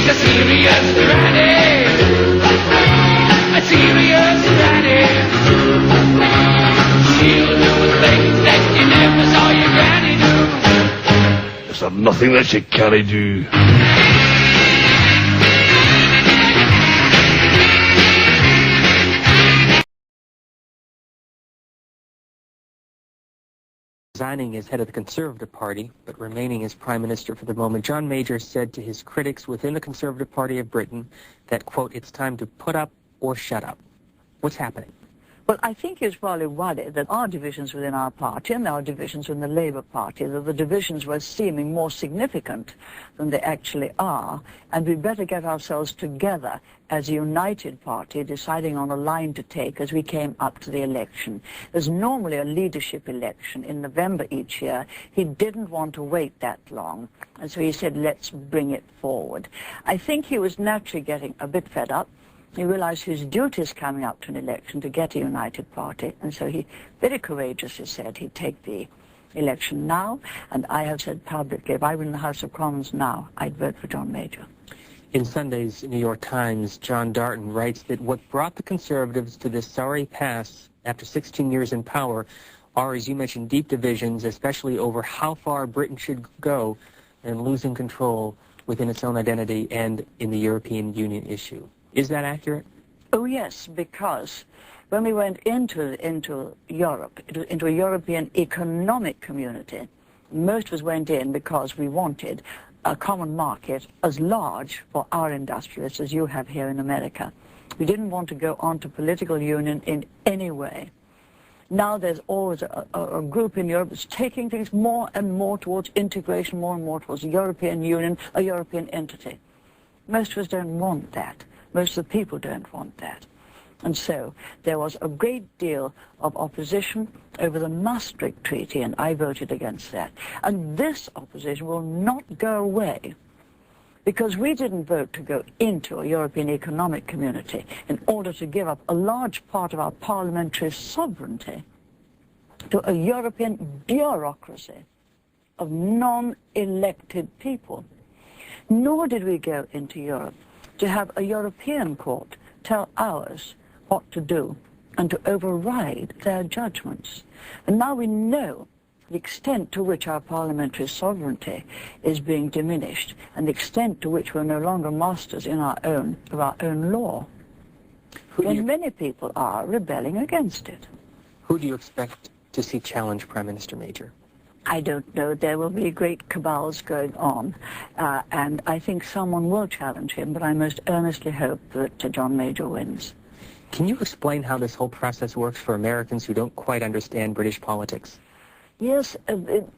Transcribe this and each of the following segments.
a serious granny. A serious granny. She'll do things that you never saw your granny do. There's nothing that she can't do. Resigning as head of the Conservative Party, but remaining as Prime Minister for the moment, John Major said to his critics within the Conservative Party of Britain that, quote, it's time to put up or shut up. What's happening? Well, I think he's probably worried that our divisions within our party and our divisions within the Labour Party, that the divisions were seeming more significant than they actually are, and we'd better get ourselves together as a united party, deciding on a line to take as we came up to the election. There's normally a leadership election in November each year. He didn't want to wait that long, and so he said, let's bring it forward. I think he was naturally getting a bit fed up. He realized his duties coming up to an election to get a united party, and so he very courageously said he'd take the election now, and I have said publicly, if I were in the House of Commons now, I'd vote for John Major. In Sunday's New York Times, John Darton writes that what brought the Conservatives to this sorry pass after 16 years in power are, as you mentioned, deep divisions, especially over how far Britain should go in losing control within its own identity and in the European Union issue. Is that accurate? Oh, yes, because when we went into Europe, into a European economic community, most of us went in because we wanted a common market as large for our industrialists as you have here in America. We didn't want to go on to political union in any way. Now there's always a group in Europe that's taking things more and more towards integration, more and more towards a European Union, a European entity. Most of us don't want that. Most of the people don't want that. And so there was a great deal of opposition over the Maastricht Treaty, and I voted against that. And this opposition will not go away because we didn't vote to go into a European economic community in order to give up a large part of our parliamentary sovereignty to a European bureaucracy of non-elected people. Nor did we go into Europe to have a European court tell ours what to do and to override their judgments. And now we know the extent to which our parliamentary sovereignty is being diminished and the extent to which we're no longer masters of our own law. And many people are rebelling against it. Who do you expect to see challenge Prime Minister Major? I don't know. There will be great cabals going on, and I think someone will challenge him, but I most earnestly hope that John Major wins. Can you explain how this whole process works for Americans who don't quite understand British politics? Yes,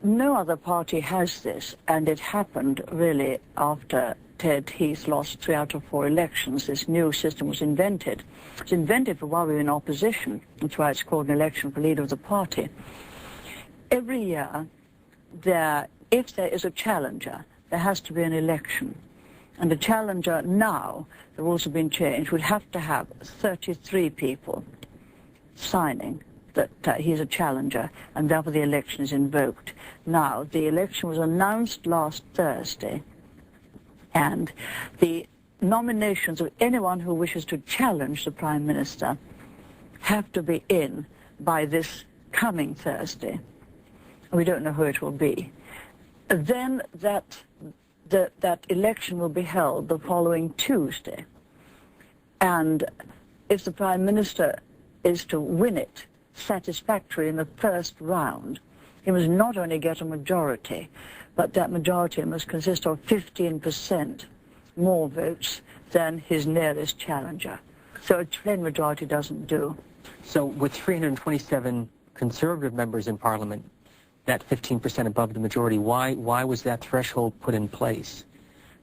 no other party has this, and it happened really after Ted Heath lost 3 out of 4 elections. This new system was invented. It was invented for while we were in opposition. That's why it's called an election for leader of the party. Every year, if there is a challenger, there has to be an election. And the challenger now, the rules have been changed, would have to have 33 people signing that he's a challenger, and therefore the election is invoked. Now, the election was announced last Thursday, and the nominations of anyone who wishes to challenge the Prime Minister have to be in by this coming Thursday. We don't know who it will be. Then that election will be held the following Tuesday. And if the Prime Minister is to win it satisfactorily in the first round, he must not only get a majority, but that majority must consist of 15% more votes than his nearest challenger. So a plain majority doesn't do. So with 327 Conservative members in Parliament, that 15% above the majority, why was that threshold put in place?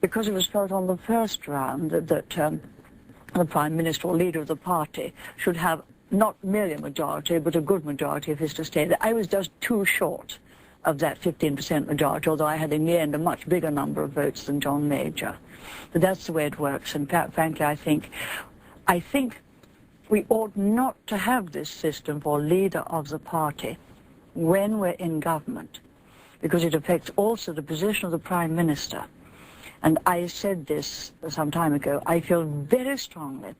Because it was felt on the first round that the Prime Minister or leader of the party should have not merely a majority, but a good majority if he's to stay there. I was just too short of that 15% majority, although I had in the end a much bigger number of votes than John Major. But that's the way it works, and frankly, I think we ought not to have this system for leader of the party when we're in government, because it affects also the position of the Prime Minister. And I said this some time ago, I feel very strongly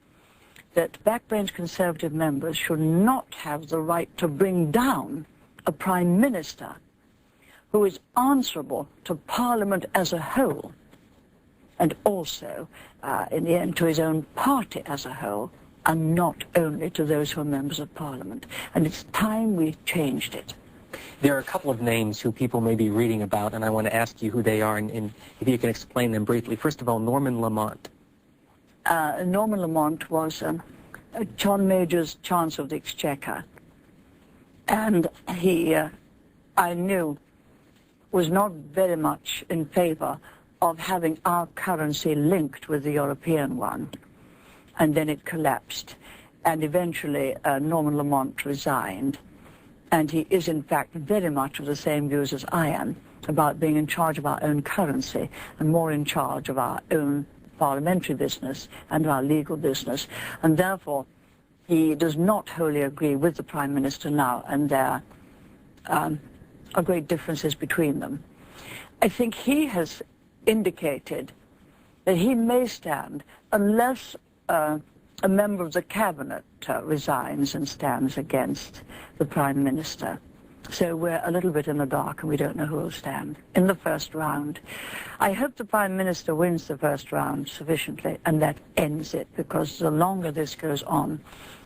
that backbench Conservative members should not have the right to bring down a Prime Minister who is answerable to Parliament as a whole, and also, in the end, to his own party as a whole, and not only to those who are members of Parliament. And it's time we changed it. There are a couple of names who people may be reading about, and I want to ask you who they are, and if you can explain them briefly. First of all, Norman Lamont. Norman Lamont was John Major's Chancellor of the Exchequer, and he, I knew, was not very much in favour of having our currency linked with the European one, and then it collapsed, and eventually Norman Lamont resigned. And he is, in fact, very much of the same views as I am about being in charge of our own currency and more in charge of our own parliamentary business and our legal business. And therefore, he does not wholly agree with the Prime Minister now, and there are great differences between them. I think he has indicated that he may stand unless a member of the cabinet resigns and stands against the Prime Minister. So we're a little bit in the dark and we don't know who will stand in the first round. I hope the Prime Minister wins the first round sufficiently, and that ends it, because the longer this goes on,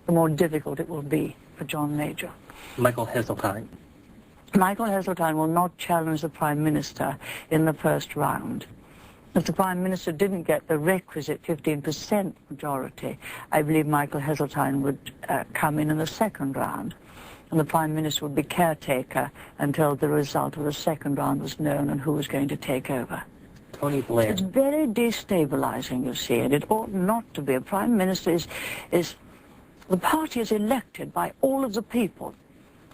the more difficult it will be for John Major. Michael Heseltine. Michael Heseltine will not challenge the Prime Minister in the first round. If the Prime Minister didn't get the requisite 15% majority, I believe Michael Heseltine would come in the second round, and the Prime Minister would be caretaker until the result of the second round was known and who was going to take over. Tony Blair. It's very destabilizing, you see, and it ought not to be. A Prime Minister the party is elected by all of the people.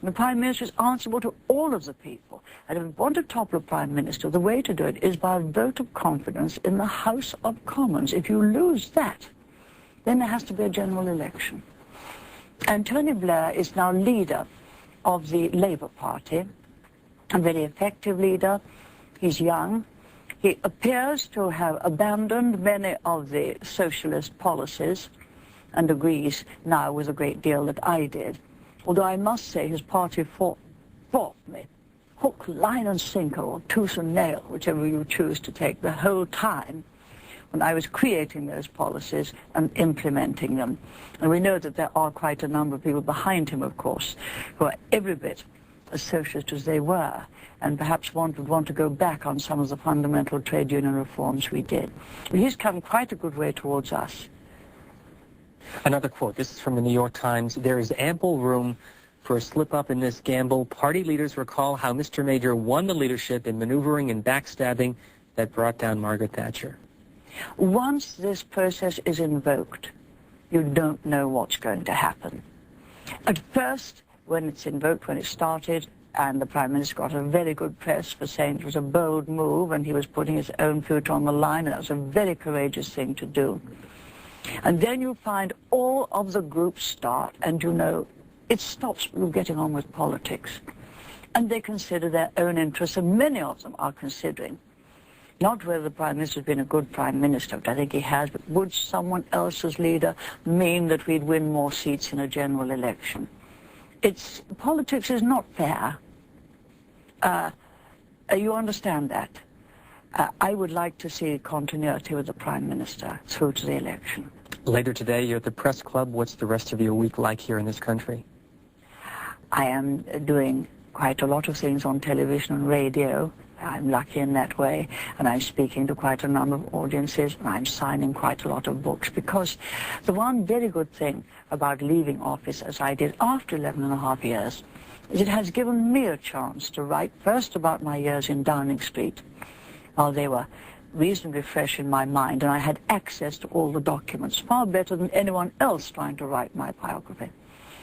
The Prime Minister is answerable to all of the people. And if we want to topple a Prime Minister, the way to do it is by a vote of confidence in the House of Commons. If you lose that, then there has to be a general election. And Tony Blair is now leader of the Labour Party, a very effective leader. He's young. He appears to have abandoned many of the socialist policies and agrees now with a great deal that I did. Although I must say his party fought me, hook, line and sinker, or tooth and nail, whichever you choose to take, the whole time when I was creating those policies and implementing them. And we know that there are quite a number of people behind him, of course, who are every bit as socialist as they were, and perhaps would want to go back on some of the fundamental trade union reforms we did. But he's come quite a good way towards us. Another quote, this is from the New York Times. There is ample room for a slip-up in this gamble. Party leaders recall how Mr. Major won the leadership in maneuvering and backstabbing that brought down Margaret Thatcher. Once this process is invoked, you don't know what's going to happen. At first, when it's invoked, when it started, and the Prime Minister got a very good press for saying it was a bold move and he was putting his own future on the line, and that was a very courageous thing to do. And then you find all of the groups start, and you know, it stops people getting on with politics. And they consider their own interests, and many of them are considering not whether the Prime Minister has been a good Prime Minister, which I think he has, but would someone else's leader mean that we'd win more seats in a general election? Politics is not fair. You understand that? I would like to see continuity with the Prime Minister through to the election. Later today, you're at the Press Club. What's the rest of your week like here in this country? I am doing quite a lot of things on television and radio. I'm lucky in that way, and I'm speaking to quite a number of audiences, and I'm signing quite a lot of books, because the one very good thing about leaving office, as I did after 11.5 years, is it has given me a chance to write first about my years in Downing Street. Well, they were reasonably fresh in my mind, and I had access to all the documents, far better than anyone else trying to write my biography.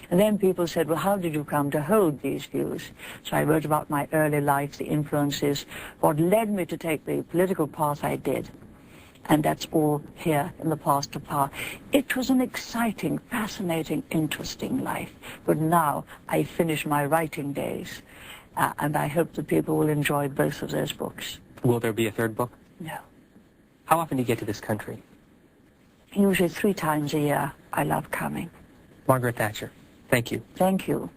And then people said, well, how did you come to hold these views? So I wrote about my early life, the influences, what led me to take the political path I did. And that's all here in the Path to Power. It was an exciting, fascinating, interesting life. But now I finish my writing days, and I hope that people will enjoy both of those books. Will there be a third book? No. How often do you get to this country? Usually 3 times a year. I love coming. Margaret Thatcher, thank you. Thank you.